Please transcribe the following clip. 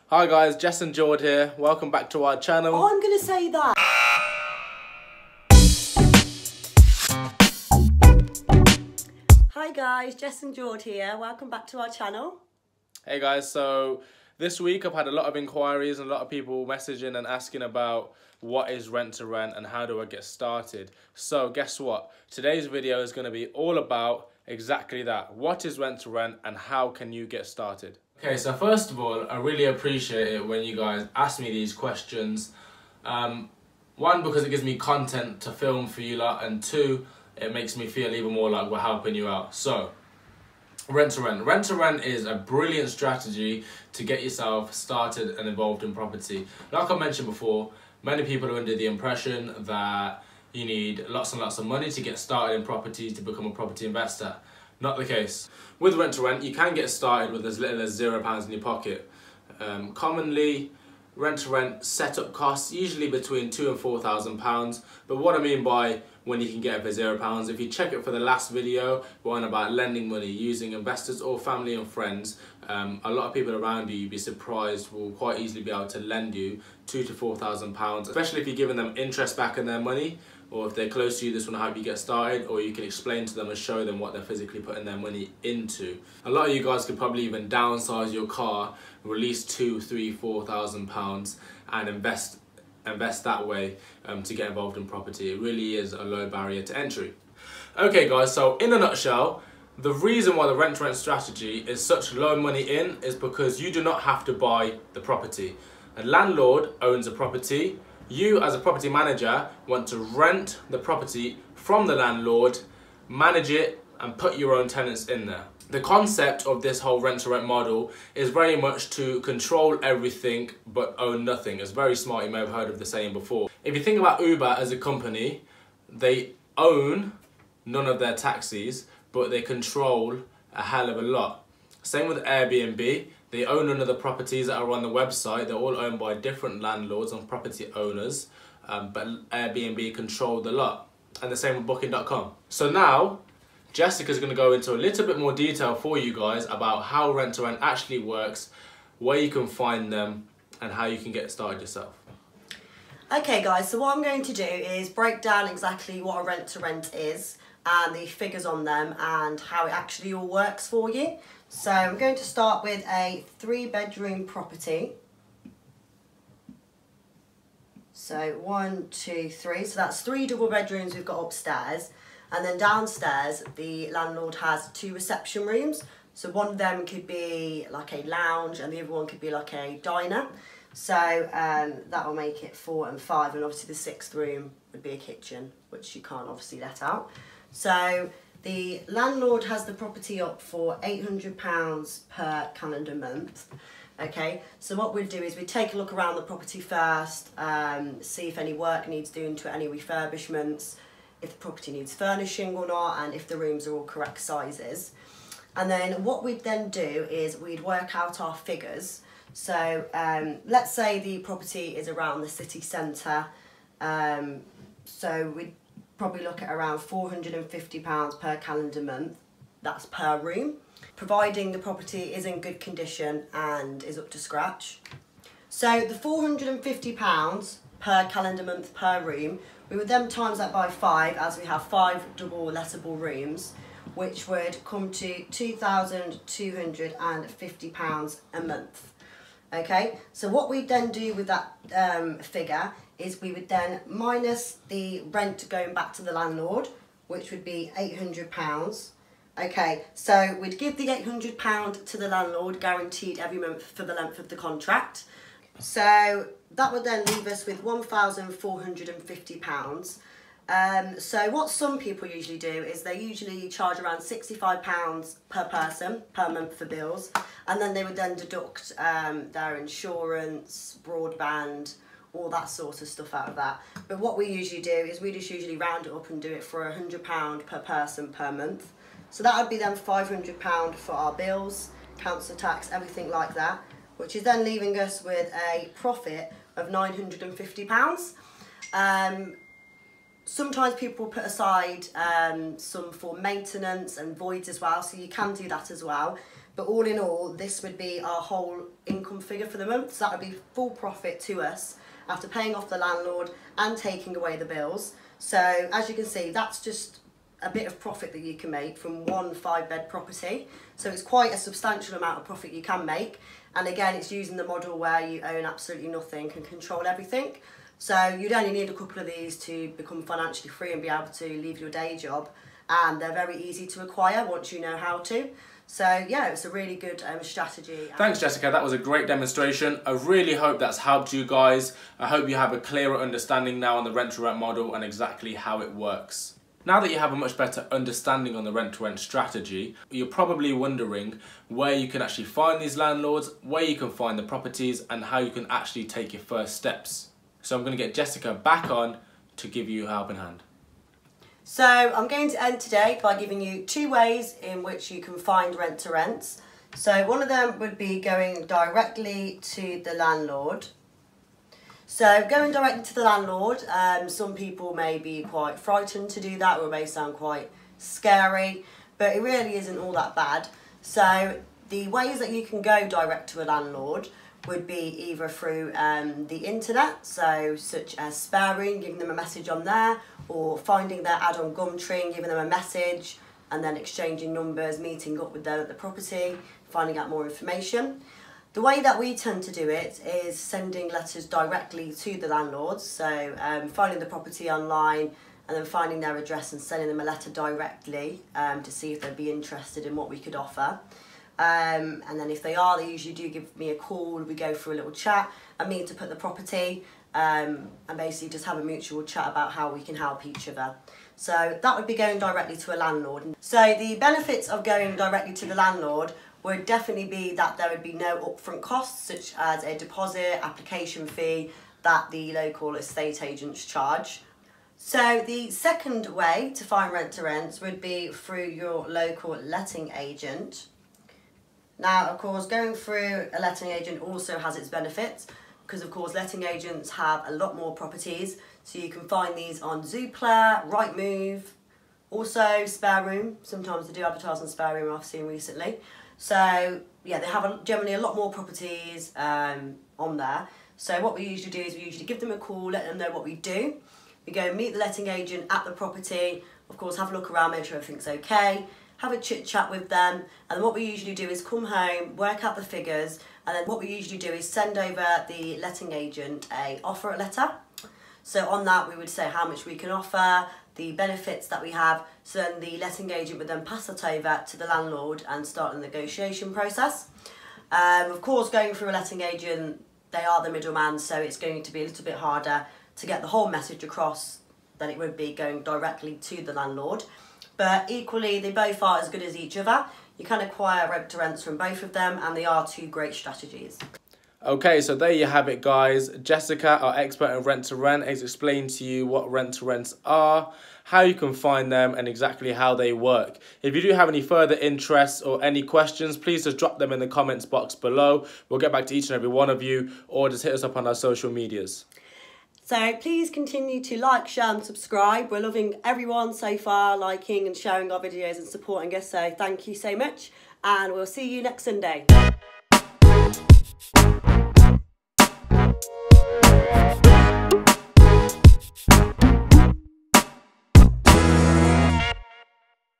Hi guys, Jess and Jord here. Welcome back to our channel. Oh, I'm going to say that. Hi guys, Jess and Jord here. Welcome back to our channel. Hey guys, so this week I've had a lot of inquiries and a lot of people messaging and asking about what is rent to rent and how do I get started. So guess what? Today's video is going to be all about exactly that. What is rent to rent and how can you get started? Okay, so first of all, I really appreciate it when you guys ask me these questions. One, because it gives me content to film for you lot, and two, it makes me feel even more like we're helping you out. So, rent to rent. Rent to rent is a brilliant strategy to get yourself started and involved in property. Like I mentioned before, many people are under the impression that you need lots and lots of money to get started in property to become a property investor. Not the case. With rent to rent, you can get started with as little as £0 in your pocket. Commonly, rent to rent setup costs usually between £2,000 and £4,000. But what I mean by when you can get it for £0, if you check it for the last video, we're on about lending money using investors or family and friends. A lot of people around you, you'd be surprised, will quite easily be able to lend you £2,000 to £4,000, especially if you're giving them interest back in their money. Or if they're close to you, this will help you get started, or you can explain to them and show them what they're physically putting their money into. A lot of you guys could probably even downsize your car, release £2,000, £3,000, £4,000 and invest that way to get involved in property. It really is a low barrier to entry. Okay guys, so in a nutshell, the reason why the rent to rent strategy is such low money in is because you do not have to buy the property. A landlord owns a property. You as a property manager want to rent the property from the landlord, manage it and put your own tenants in there. The concept of this whole rent to rent model is very much to control everything but own nothing. It's very smart, you may have heard of the saying before. If you think about Uber as a company, they own none of their taxis but they control a hell of a lot. Same with Airbnb. They own none of the properties that are on the website. They're all owned by different landlords and property owners, but Airbnb control the lot. And the same with Booking.com. So now, Jessica's going to go into a little bit more detail for you guys about how rent to rent actually works, where you can find them, and how you can get started yourself. Okay guys, so what I'm going to do is break down exactly what a rent to rent is and the figures on them and how it actually all works for you. So I'm going to start with a 3-bedroom property. So 1, 2, 3. So that's 3 double bedrooms we've got upstairs. And then downstairs, the landlord has 2 reception rooms. So one of them could be like a lounge and the other one could be like a diner. So that will make it 4 and 5. And obviously the 6th room would be a kitchen, which you can't obviously let out. So the landlord has the property up for £800 per calendar month. Okay, so what we'd do is we'd take a look around the property first, see if any work needs doing to it, any refurbishments, if the property needs furnishing or not, and if the rooms are all correct sizes. And then what we'd then do is we'd work out our figures. So let's say the property is around the city centre, so we'd probably look at around £450 per calendar month. That's per room, providing the property is in good condition and is up to scratch. So the £450 per calendar month per room, we would then times that by 5 as we have 5 double lettable rooms, which would come to £2,250 a month. Okay, so what we then do with that figure is we would then minus the rent going back to the landlord, which would be £800. Okay, so we'd give the £800 to the landlord, guaranteed every month for the length of the contract. So that would then leave us with £1,450. So what some people usually do is they usually charge around £65 per person per month for bills, and then they would then deduct their insurance, broadband, all that sort of stuff out of that. But what we usually do is we just usually round it up and do it for £100 per person per month. So that would be then £500 for our bills, council tax, everything like that, which is then leaving us with a profit of £950. Sometimes people put aside some for maintenance and voids as well, so you can do that as well. But all in all, this would be our whole income figure for the month. So that would be full profit to us after paying off the landlord and taking away the bills. So as you can see, that's just a bit of profit that you can make from one 5-bed property. So it's quite a substantial amount of profit you can make. And again, it's using the model where you own absolutely nothing and control everything. So you'd only need a couple of these to become financially free and be able to leave your day job. And they're very easy to acquire once you know how to. So yeah, it's a really good strategy. Thanks, Jessica. That was a great demonstration. I really hope that's helped you guys. I hope you have a clearer understanding now on the rent-to-rent model and exactly how it works. Now that you have a much better understanding on the rent-to-rent strategy, you're probably wondering where you can actually find these landlords, where you can find the properties, and how you can actually take your first steps. So I'm going to get Jessica back on to give you a helping hand. So I'm going to end today by giving you 2 ways in which you can find rent-to-rents. So one of them would be going directly to the landlord. So going directly to the landlord, some people may be quite frightened to do that, or it may sound quite scary, but it really isn't all that bad. So the ways that you can go direct to a landlord would be either through the internet, so such as Spareroom, giving them a message on there, or finding their ad on Gumtree and giving them a message, and then exchanging numbers, meeting up with them at the property, finding out more information. The way that we tend to do it is sending letters directly to the landlords, so finding the property online and then finding their address and sending them a letter directly to see if they'd be interested in what we could offer. And then if they are, they usually do give me a call, we go through a little chat and meet up at the property and basically just have a mutual chat about how we can help each other. So that would be going directly to a landlord. So the benefits of going directly to the landlord would definitely be that there would be no upfront costs, such as a deposit, application fee that the local estate agents charge. So the second way to find rent-to-rents would be through your local letting agent. Now, of course, going through a letting agent also has its benefits because, of course, letting agents have a lot more properties. So you can find these on Zoopla, Rightmove, also Spareroom. Sometimes they do advertise on Spareroom, I've seen recently. So, yeah, they have generally a lot more properties on there. So what we usually do is we usually give them a call, let them know what we do. We go meet the letting agent at the property, of course, have a look around, make sure everything's okay, have a chit chat with them, and what we usually do is come home, work out the figures, and then what we usually do is send over the letting agent a offer letter. So on that we would say how much we can offer, the benefits that we have, so then the letting agent would then pass that over to the landlord and start the negotiation process. Of course, going through a letting agent, they are the middleman, so it's going to be a little bit harder to get the whole message across than it would be going directly to the landlord. But equally, they both are as good as each other. You can acquire rent-to-rents from both of them, and they are 2 great strategies. Okay, so there you have it, guys. Jessica, our expert in rent-to-rent, has explained to you what rent-to-rents are, how you can find them, and exactly how they work. If you do have any further interests or any questions, please just drop them in the comments box below. We'll get back to each and every one of you, or just hit us up on our social medias. So please continue to like, share and subscribe. We're loving everyone so far liking and sharing our videos and supporting us, so thank you so much, and we'll see you next Sunday.